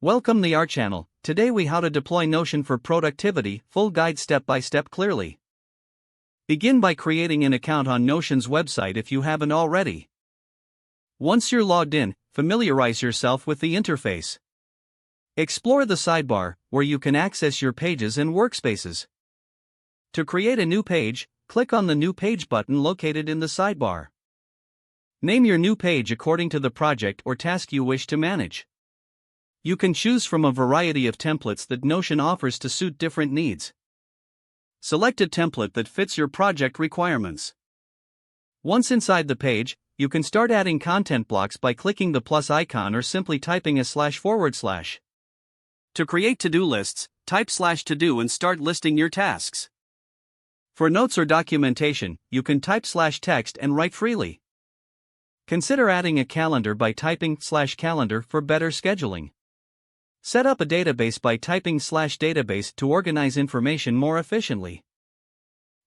Welcome to our channel. Today we how to deploy Notion for productivity, full guide step by step clearly. Begin by creating an account on Notion's website if you haven't already. Once you're logged in, familiarize yourself with the interface. Explore the sidebar, where you can access your pages and workspaces. To create a new page, click on the New Page button located in the sidebar. Name your new page according to the project or task you wish to manage. You can choose from a variety of templates that Notion offers to suit different needs. Select a template that fits your project requirements. Once inside the page, you can start adding content blocks by clicking the plus icon or simply typing a //. To create to-do lists, type /to-do and start listing your tasks. For notes or documentation, you can type /text and write freely. Consider adding a calendar by typing /calendar for better scheduling. Set up a database by typing /database to organize information more efficiently.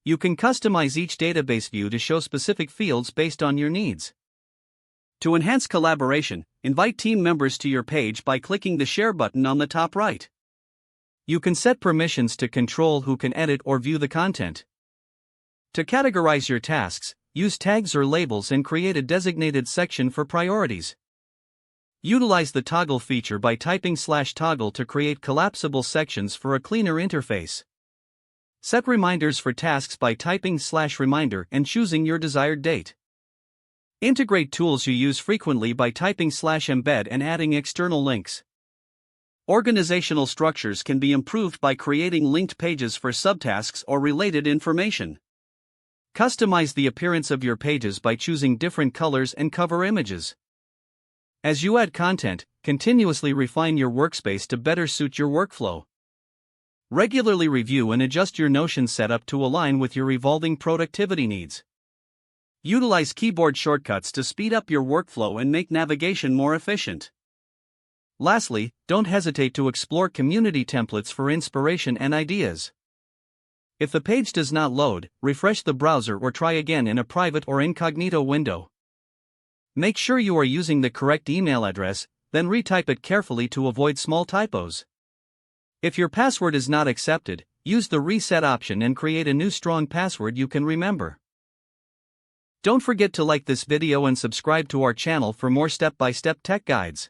You can customize each database view to show specific fields based on your needs. To enhance collaboration, invite team members to your page by clicking the share button on the top right. You can set permissions to control who can edit or view the content. To categorize your tasks, use tags or labels and create a designated section for priorities. Utilize the toggle feature by typing /toggle to create collapsible sections for a cleaner interface. Set reminders for tasks by typing /reminder and choosing your desired date. Integrate tools you use frequently by typing /embed and adding external links. Organizational structures can be improved by creating linked pages for subtasks or related information. Customize the appearance of your pages by choosing different colors and cover images. As you add content, continuously refine your workspace to better suit your workflow. Regularly review and adjust your Notion setup to align with your evolving productivity needs. Utilize keyboard shortcuts to speed up your workflow and make navigation more efficient. Lastly, don't hesitate to explore community templates for inspiration and ideas. If the page does not load, refresh the browser or try again in a private or incognito window. Make sure you are using the correct email address, then retype it carefully to avoid small typos. If your password is not accepted, use the reset option and create a new strong password you can remember. Don't forget to like this video and subscribe to our channel for more step-by-step tech guides.